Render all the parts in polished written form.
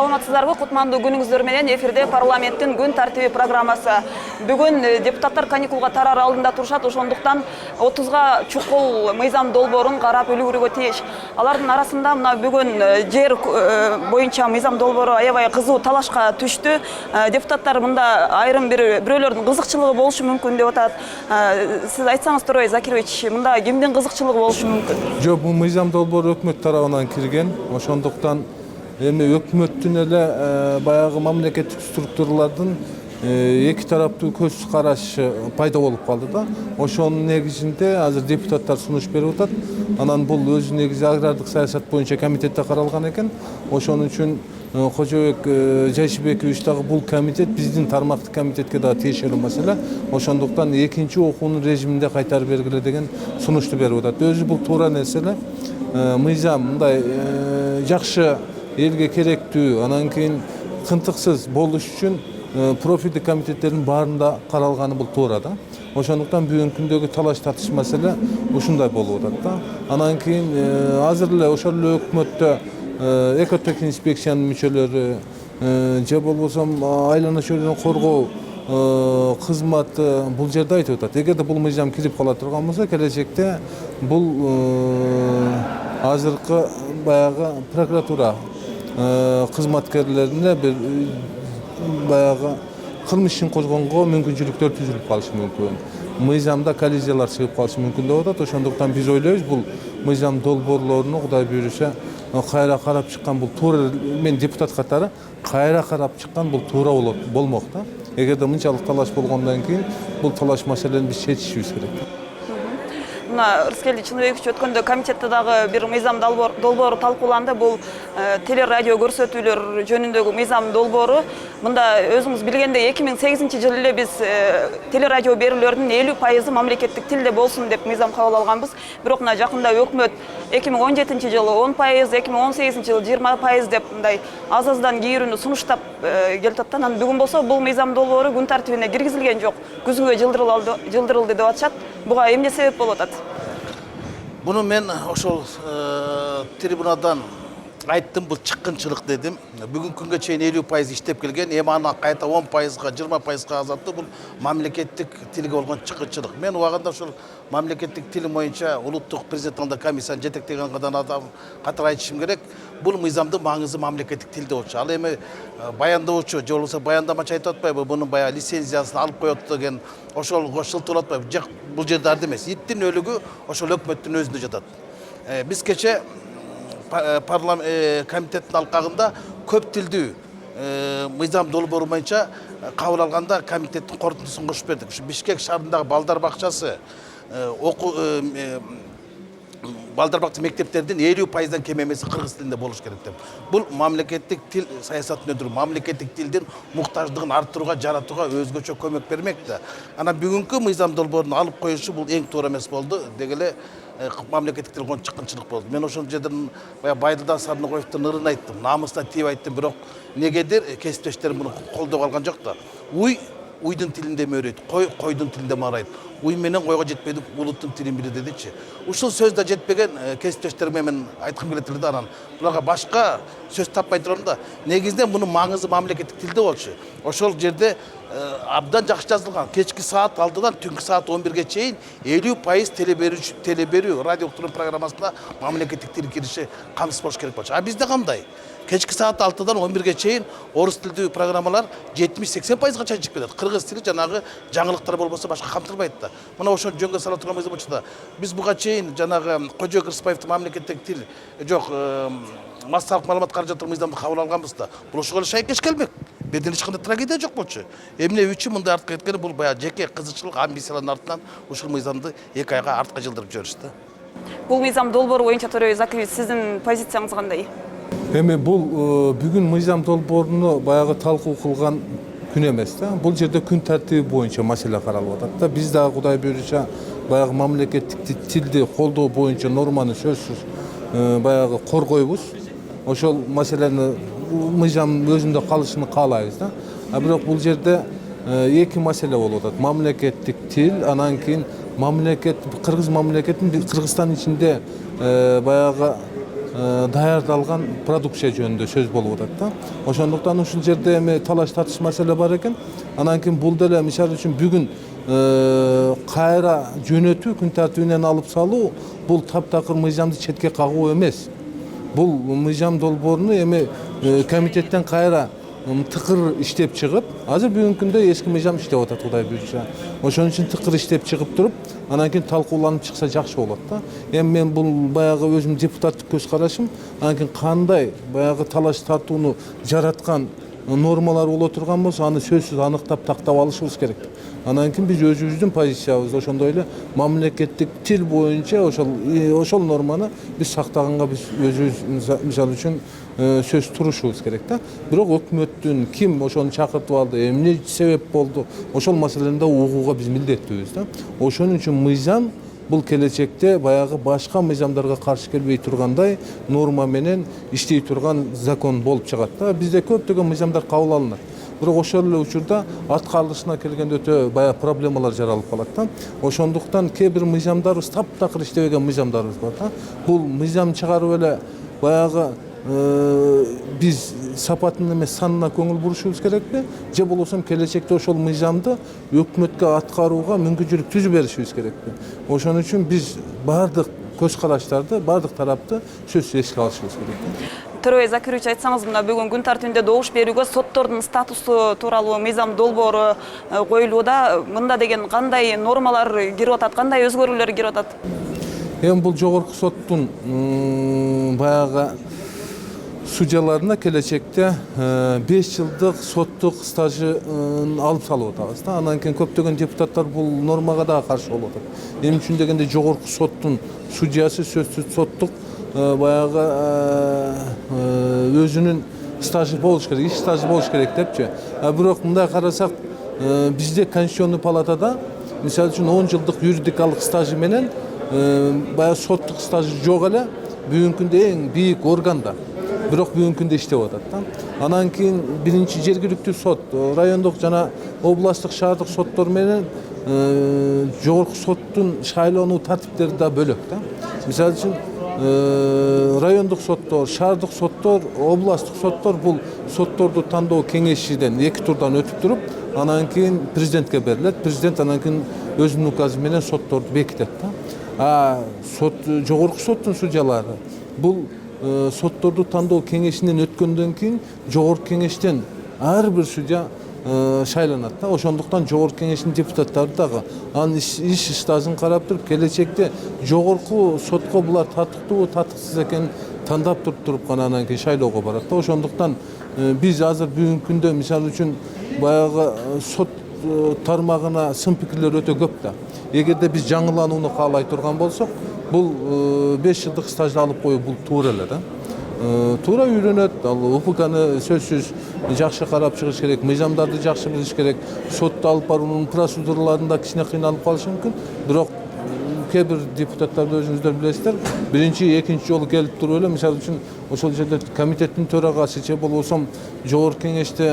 Саламатсыздарбы, кутмандуу күнүңүздөр менен эфирде парламенттин күн тартиби программасы. Бүгүн депутаттар каникулга тарар алдында турушат, ошондуктан 30га чукул мыйзам долбоорун карап үлгүрүүгө тийиш. Алардын арасында мына бүгүн жер боюнча мыйзам долбоору аябай кызуу талашка түштү. Депутаттар мында айрым бирөөлөрдүн кызыкчылыгы болушу мүмкүн деп атат. Сиз айтсаңыз, Турой Закирович, мында кимдин кызыкчылыгы болушу мүмкүн? Жок, бул мыйзам долбоору өкмөт тарабынан кирген. Ошондуктан эми өкмөттүн эле баягы мамлекеттик структуралардын эки тараптуу көз карашы пайда болуп калды да. Ошонун негизинде азыр депутаттар сунуш берип атат. Анан бул өзү негизи агрардык саясат боюнча комитетте каралган экен. Ошон үчүн Кожобек Жайшибекович дагы бул комитет биздин тармактык комитетке дагы тиешелүү маселе. Ошондуктан экинчи окуунун режиминде кайтарып бергиле деген сунушту берип атат. Өзү бул туура нерсе. Мыйзам мындай жакшы элге керектүү, анан кийин кынтыксыз болуш үчүн профилдик комитеттердин баарында каралганы бул туура да. Ошондуктан бүгүнкү күндөгү талаш тартыш маселе ушундай болуп атат да. Анан кийин азыр эле ошол эле өкмөттө экотек инспекциянын мүчөлөрү же болбосо айлана чөйрөнү коргоо кызматы бул жерде айтып атат. Эгерде бул мыйзам кирип кала турган болсо, келечекте бул азыркы баягы прокуратура кызматкерлерине бир баягы кылмыш ишин козгонго мүмкүнчүлүктөр түзүлүп калышы мүмкүн. Мыйзамда коллизиялар чыгып калышы мүмкүн деп атат. Ошондуктан биз ойлойбуз, бул мыйзам долбоорлоруну Кудай буйруса кайра карап чыккан бул туура, мен депутат катары кайра карап чыккан бул туура болмок да. Эгерде мынчалык талаш болгондон кийин бул талаш маселени биз чечишибиз керек. Мына Рыскелди Чыныбекович өткөндө комитетте дагы бир мыйзам долбоору талкууланды. Бул телерадио көрсөтүүлөр жөнүндөгү мыйзам долбоору. Мында өзүңүз билгендей 2008 жылы эле биз телерадио берүүлөрдүн 50% мамлекеттик тилде болсун деп мыйзам кабыл алганбыз. Бирок мына жакында өкмөт 2017 жылы 10%, 2018 жылы 20% деп мындай аз-аздан кийирүүнү сунуштап келатат. Анан бүгүн болсо бул мыйзам долбоору күн тартибине киргизилген жок. Күзгүгө жылдырылды деп атышат. Буга эмне себеп болуп атат? Буну мен ошол трибунадан айттым, бул чыккынчылык дедим. Бүгүнкү күнгө чейин 50% иштеп келген, эми аны кайта 10%га, 20%га азайтты. Бул мамлекеттик тилге болгон чыккынчылык. Мен убагында ошол мамлекеттик тил боюнча улуттук президенттик комиссияны жетектеген адам катары айтышым керек. Бул мыйзамдын маңызы мамлекеттик тилде болчу. Ал эми баяндоочу же болбосо баяндамачы айтып атпайбы, мунун баягы лицензиясын алып коет деген ошолго шылтырап атпайбы? Жок, бул жерде арды эмес. Иттин өлүгү ошол өкмөттүн өзүндө жатат. Биз кече парламент комитеттин алкагында көп тилдүү мыйзам долбоору боюнча кабыл алганда комитеттин корутундусун кошуп бердик. Ушу Бишкек шаарындагы балдар бакчасы балдар бакча мектептердин 50%дан кем эмеси кыргыз тилинде болуш керек деп. Бул мамлекеттик тил саясатын өндүрүү, мамлекеттик тилдин муктаждыгын арттырууга, жаратууга өзгөчө көмөк бермек да. Анан бүгүнкү мыйзам долбоорун алып коюшу бул эң туура эмес болду. Дегеле мамлекеттик тил болгон чыккынчылык болду. Мен ошол жерден Байдылдан Сарногоевдун ырын айттым, намысына тийип айттым, бирок негедир кесиптештерим муну колдоп алган жок да. Уйдун тилинде мөөрөйт, койдун тилинде маарайт. Уй менен койго жетпейди, улуттун тилин бири дедичи. Ушул сөз да жетпеген кесиптештериме мен айткым келет эле да, анан буларга башка сөз таппай турам да. Негизинен мунун маңызы мамлекеттик тилде болчу. Ошол жерде абдан жакшы жазылган. Кечки саат 6-дан түнкү саат 11-ге чейин 50% теле берүү радио уктуруу программасына мамлекеттик тил кириши камсыз болуш керек болчу. А бизде кандай? Кечки саат 6-дан 11-ге чейин орус тилдүү программалар 70-80%га чейин чыгып кетет. Кыргыз тили жанагы жаңылыктар болбосо башка камтылбайт да. Мына ошол жөнгө сала турган мыйзам болчу да. Биз буга чейин жанагы Кожобек Рыспаевдин мамлекеттик тил жок массалык маалымат каражаттык мыйзамды кабыл алганбыз да. Бул ошого шайкеш келмек. Бирден эч кандай трагедия жок болчу. Эмне үчүн мындай артка кеткени бул баягы жеке кызыкчылык, амбициялардын артынан ушул мыйзамды 2 айга артка жылдырып жиберишти. Бул мыйзам долбоору боюнча Турой Закирович, сиздин позицияңыз кандай? Эми бул бүгүн мыйзам долбооруну баягы талкуу кылган күн эмес да. Бул жерде күн тартиби боюнча маселе каралып атат да. Биз дагы Кудай буйруса баягы мамлекеттик тилди колдоо боюнча норманы сөзсүз баягы коргойбуз. Ошол маселени мыйзам өзүндө калышын каалайбыз да. А бирок бул жерде эки маселе болуп атат. Мамлекеттик тил, анан кийин кыргыз мамлекетин Кыргызстан ичинде баягы даярдалган продукция жөнүндө сөз болуп атат да. Ошондуктан ушул жерде эми талаш тартыш маселе бар экен. Анан кийин бул деле мисалы үчүн бүгүн кайра жөнөтүү, күн тартибинен алып салуу бул таптакыр мыйзамды четке кагуу эмес. Бул мыйзам долбоорун эми комитеттен кайра тыкыр иштеп чыгып, азыр бүгүнкү күндө эски мыйзам иштеп атат Кудай буйрса. Ошон үчүн тыкыр иштеп чыгып туруп, анан кийин талкууланып чыкса жакшы болот да. Эми мен бул баягы өзүм депутаттык көз карашым, анан кийин кандай баягы талаш тартууну жараткан нормалар боло турган болсо, аны сөзсүз аныктап тактап алышыбыз керек. Анан кийин биз өзүбүздүн позициябызды ошондой эле мамлекеттик тил боюнча ошол норманы биз сактаганга биз өзүбүз мисалы үчүн сөз турушубуз керек да. Бирок өкмөттүн ким ошону чакыртып алды, эмне себеп болду, ошол маселени да угууга биз милдеттүүбүз да. Ошон үчүн мыйзам бул келечекте баягы башка мыйзамдарга каршы келбей тургандай норма менен иштей турган закон болуп чыгат да. Бизде көптөгөн мыйзамдар кабыл алынат. Бирок ошол эле учурда аткарылышына келгенде өтө баягы проблемалар жаралып калат да. Ошондуктан кээ бир мыйзамдарыбыз таптакыр иштебеген мыйзамдарыбыз бар да. Бул мыйзам чыгарып эле баягы биз сапатын эмес санына көңүл бурушубуз керекпи? Же болбосо келечекте ошол мыйзамды өкмөткө аткарууга мүмкүнчүлүк түзүп беришибиз керекпи? Ошон үчүн биз баардык көз караштарды, баардык тарапты сөзсүз эске алышыбыз керек. Төрөбай Закирович, айтсаңыз, мына бүгүн күн тартибинде добуш берүүгө соттордун статусу тууралуу мыйзам долбоору коюлууда. Мында деген кандай нормалар кирип атат, кандай өзгөрүүлөр кирип атат? Эми бул жогорку соттун баягы судьяларына келечекте 5 жылдык соттук стажын алып салып атабыз да. Анан кийин көптөгөн депутаттар бул нормага дагы каршы болуп атат. Эмне үчүн дегенде жогорку соттун судьясы сөзсүз соттук баягы өзүнүн стажы болуш керек, иш стажы болуш керек депчи. Бирок мындай карасак, бизде Конституционный палатада мисалы үчүн 10 жылдык юридикалык стажы менен баягы соттук стажы жок эле бүгүнкү күндө эң бийик органда. Бирок бүгүнкү күндө иштеп атат да. Анан кийин биринчи жергиликтүү сот, райондук жана областтык шаардык соттор менен жогорку соттун шайлануу тартиптери да бөлөк да. Мисалы үчүн райондук соттор, шаардык соттор, областтык соттор бул сотторду тандоо кеңешиден 2 турдан өтүп туруп, анан кийин президентке берилет. Президент анан кийин өзүнүн указы менен сотторду бекитет да. Жогорку соттун судьялары бул сотторду тандоо кеңешинен өткөндөн кийин жогорку кеңештен ар бир судья шайланат да. Ошондуктан жогорку кеңештин депутаттары дагы анын иш стажын карап туруп, келечекте жогорку сотко булар татыктуу, татыксыз экенин тандап туруп гана анан кийин шайлоого барат да. Ошондуктан биз азыр бүгүнкү күндө мисалы үчүн баягы сот тармагына сын пикирлер өтө көп да. Эгерде биз жаңыланууну каалай турган болсок, бул 5 жылдык стажды алып коюу бул туура эле да. Туура үйрөнөт, ал УПКны сөзсүз жакшы карап чыгыш керек, мыйзамдарды жакшы билиш керек. Сотто алып баруунун процедураларында кичине кыйналып калышы мүмкүн. Бирок кээ бир депутаттарды өзүңүздөр билесиздер, биринчи, экинчи жолу келип туруп эле, мисалы үчүн ошол жерде комитеттин төрагасы же болбосо жогорку кеңеште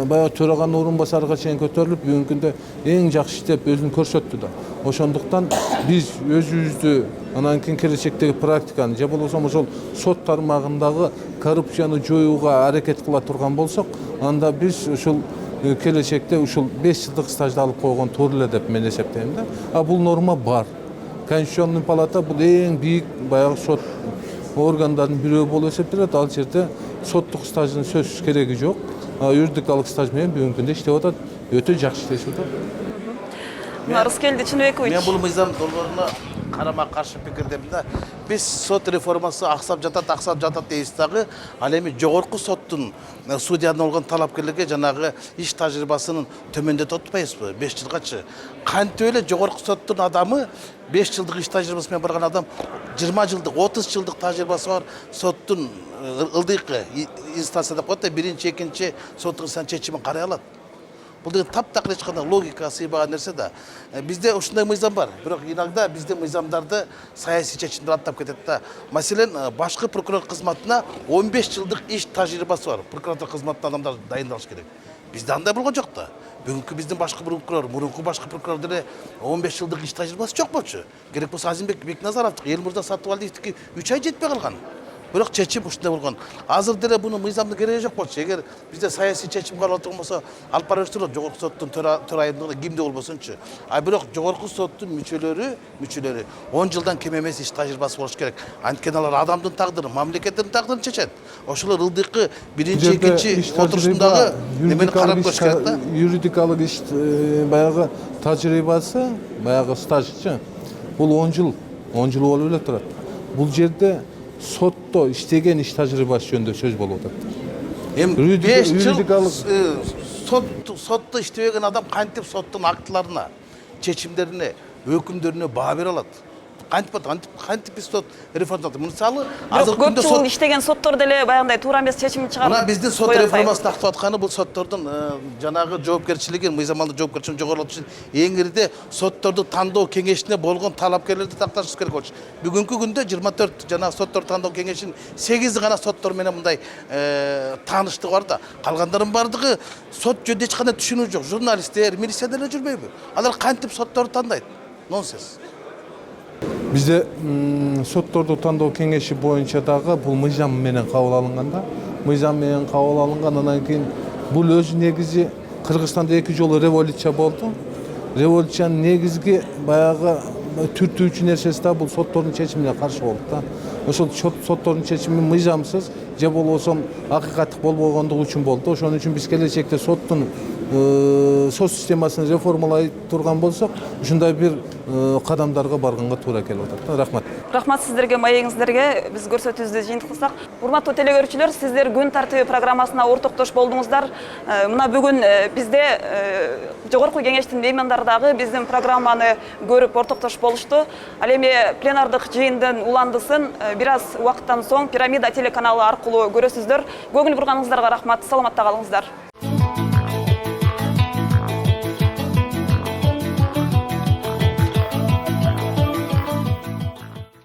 баягы төраганын орун басарыга чейин көтөрүлүп, бүгүнкү күндө эң жакшы иштеп өзүн көрсөттү да. Ошондуктан биз өзүбүздү анан кийин келечектеги практиканы же болбосо ошол сот тармагындагы коррупцияны жоюуга аракет кыла турган болсок, анда биз ушул келечекте ушул 5 жылдык стажды алып койгон туура эле деп мен эсептейм да. Бул норма бар. Конституционный палата бул эң бийик баягы сот органдардын бирөө болуп эсептелет. Ал жерде соттук стаждын сөзсүз кереги жок. Юридикалык стаж менен бүгүнкү күндө иштеп атат. Өтө жакшы иштешип атат. Рыскелди Чыныбекович. Мен бул мыйзам долбооруна карама каршы пикирдемин да. Биз сот реформасы аксап жатат дейбиз дагы, ал эми жогорку соттун судьядан болгон талапкерлерге жанагы иш тажрыйбасынын төмөндөтүп атпайбызбы 5 жылгачы. Кантип эле жогорку соттун адамы 5 жылдык иш тажрыйбасы менен барган адам 20 жылдык, 30 жылдык тажрыйбасы бар соттун ылдыйкы инстанция деп коет да, биринчи, экинчи соттук инстанция чечимин карай алат. Бул деген таптакыр эч кандай логика сыйбаган нерсе да. Бизде ушундай мыйзам бар. Бирок иногда бизде мыйзамдарды саясий чечимдер аттап кетет да. Маселен, башкы прокурор кызматына 15 жылдык иш тажрыйбасы бар. Прокуратура кызматына адамдар дайындалыш керек. Бизде андай болгон жок да. Бүгүнкү биздин башкы прокурор, мурунку башкы прокурор деле 15 жылдык иш тажрыйбасы жок болчу. Керек болсо Азимбек Бекназаровдук, Элмурза Сатыбалдиевдики 3 ай жетпей калган. Бирок чечим ушундай болгон. Азыр деле буну мыйзамдын кереги жок болчу. Эгер бизде саясий чечим кабыл алып болсо, алып барабыз жогорку соттун төрайымдыгына кимде болбосунчу. А бирок жогорку соттун мүчөлөрү 10 жылдан кем эмес иш тажрыйбасы болуш керек. Анткени алар адамдын тагдырын, мамлекеттин тагдырын чечет. Ошолор ылдыйкы биринчи, экинчи отурушундагы немени карап көрүш керек да. Юридикалык иш баягы тажрыйбасы, баягы стажчы. Бул 10 жыл болуп эле турат. Бул жерде сотто иштеген иш тажрыйбасы жөнүндө сөз болуп атат. Эми 5 жыл сотто иштебеген адам кантип соттун актыларына, чечимдерине, өкүмдөрүнө баа бере алат? Кантип биз сот реформасы? Мисалы, азыркы көп жыл иштеген соттор деле баягындай туура эмес чечим чыгарып. Мына биздин сот реформасы тактап атканы бул соттордун жанагы жоопкерчилигин, мыйзамалдуу жоопкерчилигин жогорулатыш үчүн эң ириде сотторду тандоо кеңешине болгон талапкерлерди такташыбыз керек болчу. Бүгүнкү күндө 24 жанагы соттор тандоо кеңешинин 8 гана соттор менен мындай тааныштыгы бар да. Калгандардын бардыгы сот жөнүндө эч кандай түшүнүү жок. Журналисттер, милициялар жүрбөйбү? Алар кантип сотторду тандайт? Нонсенс. Бизде сотторду тандоо кеңеши боюнча дагы бул мыйзам менен кабыл алынган да. Мыйзам менен кабыл алынган, андан кийин бул өз негизи Кыргызстанда 2 жолу революция болду. Революциянын негизги баягы түртүүчү нерсеси да бул соттордун чечимине каршы болду да. Ошол соттордун чечими мыйзамсыз же болбосо акыйкаттык болбогондугу үчүн болду. Ошон үчүн биз келечекте сот системасын реформалай турган болсок, ушундай бир кадамдарга барганга туура келип атат. Рахмат. Рахмат сиздерге, маегиңиздерге. Биз көрсөтүүбүздү жыйынтыктасак, урматтуу телекөрүүчүлөр, сиздер күн тартиби программасына ортоктош болдуңуздар. Мына бүгүн бизде жогорку кеңештин меймандары дагы биздин программаны көрүп ортоктош болушту. Ал эми пленардык жыйындын уландысын бир аз убакыттан соң Пирамида телеканалы аркылуу көрөсүздөр. Көңүл бурганыңыздарга рахмат. Саламатта калыңыздар.